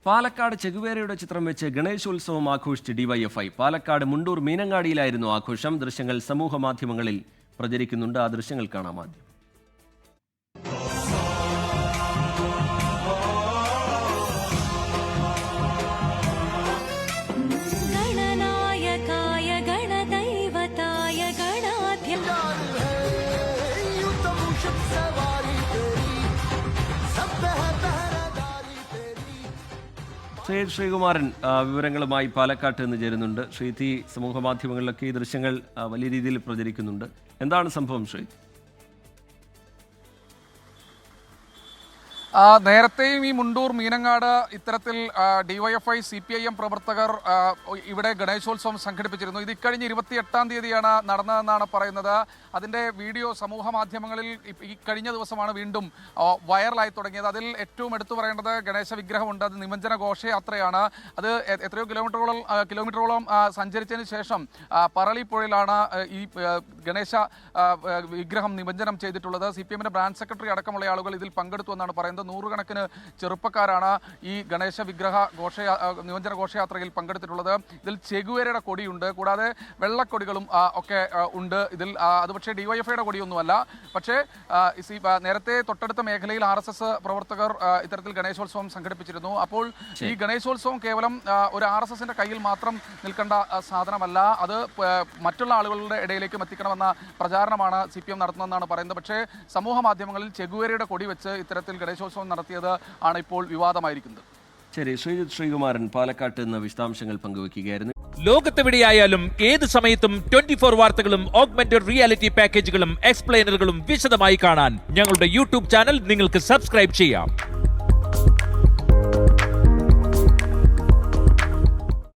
പാലക്കാട് ചെഗുവേരയുടെ ചിത്രം വെച്ച് ഗണേശോത്സവം ആഘോഷിച്ച് ഡിവൈഎഫ്ഐ. പാലക്കാട് മുണ്ടൂർ മീനങ്ങാടിയിലായിരുന്നു ആഘോഷം. ദൃശ്യങ്ങൾ സമൂഹ മാധ്യമങ്ങളിൽ പ്രചരിക്കുന്നുണ്ട്. ആ ദൃശ്യങ്ങൾ കാണാം ആദ്യം. ശ്രീകുമാരൻ വിവരങ്ങളുമായി പാലക്കാട്ട് നിന്ന് ചേരുന്നുണ്ട്. ശ്രീതി, സമൂഹ മാധ്യമങ്ങളിലൊക്കെ ഈ ദൃശ്യങ്ങൾ വലിയ രീതിയിൽ പ്രചരിക്കുന്നുണ്ട്. എന്താണ് സംഭവം ശ്രീതി? നേരത്തെയും ഈ മുണ്ടൂർ മീനങ്ങാട് ഇത്തരത്തിൽ ഡിവൈഎഫ്ഐ CPIM പ്രവർത്തകർ ഇവിടെ ഗണേശോത്സവം സംഘടിപ്പിച്ചിരുന്നു. ഇത് ഇക്കഴിഞ്ഞ 28-ാം തീയതിയാണ് നടന്നതെന്നാണ് പറയുന്നത്. അതിൻ്റെ വീഡിയോ സമൂഹ മാധ്യമങ്ങളിൽ ഈ കഴിഞ്ഞ ദിവസമാണ് വീണ്ടും വൈറലായി തുടങ്ങിയത്. അതിൽ ഏറ്റവും എടുത്തു പറയേണ്ടത് ഗണേശ വിഗ്രഹമുണ്ട്. അത് നിമജ്ജന ഘോഷയാത്രയാണ്. അത് എത്രയോ കിലോമീറ്ററോളം സഞ്ചരിച്ചതിന് ശേഷം പറളിപ്പുഴയിലാണ് ഈ ഗണേശ വിഗ്രഹം നിമജ്ജനം ചെയ്തിട്ടുള്ളത്. CPMന്റെ ബ്രാഞ്ച് സെക്രട്ടറി അടക്കമുള്ള ആളുകൾ ഇതിൽ പങ്കെടുത്തു എന്നാണ് പറയുന്നത്. നൂറുകണക്കിന് ചെറുപ്പക്കാരാണ് ഈ ഗണേശ വിഗ്രഹ നിമജ്ജന ഘോഷയാത്രയിൽ പങ്കെടുത്തിട്ടുള്ളത്. ഇതിൽ ചെഗുവേരയുടെ കൊടിയുണ്ട്, കൂടാതെ വെള്ളക്കൊടികളും ഒക്കെ ഉണ്ട് ഇതിൽ. അത് പക്ഷേ ഡിവൈഎഫ്ഐയുടെ കൊടിയൊന്നുമല്ല. പക്ഷേ നേരത്തെ തൊട്ടടുത്ത മേഖലയിൽ RSS പ്രവർത്തകർ ഇത്തരത്തിൽ ഗണേശോത്സവം സംഘടിപ്പിച്ചിരുന്നു. അപ്പോൾ ഈ ഗണേശോത്സവം കേവലം ഒരു RSSന്റെ കയ്യിൽ മാത്രം നിൽക്കേണ്ട സാധനമല്ല, അത് മറ്റുള്ള ആളുകളുടെ ഇടയിലേക്കും എത്തിക്കണമെന്ന പ്രചാരണമാണ് CPM നടത്തുന്നതെന്നാണ് പറയുന്നത്. പക്ഷേ സമൂഹ മാധ്യമങ്ങളിൽ ചെഗുവേരയുടെ കൊടി വെച്ച് ഇത്തരത്തിൽ ഗണേശോത്സവം നടത്തിയത് ആണ് ഇപ്പോൾ വിവാദമായിരിക്കുന്നത്. ശരി, ശ്രീകുമാരൻ പാലക്കാട്ട് നിന്ന് വിശദാംശങ്ങൾ പങ്കുവയ്ക്കുകയായിരുന്നു. ലോകത്തെവിടെയായാലും ഏത് സമയത്തും 24 വാർത്തകളും ഓഗ്മെന്റഡ് റിയാലിറ്റി പാക്കേജുകളും എക്സ്പ്ലെയിനറുകളും വിശദമായി കാണാൻ ഞങ്ങളുടെ YouTube ചാനൽ നിങ്ങൾക്ക് സബ്സ്ക്രൈബ് ചെയ്യാം.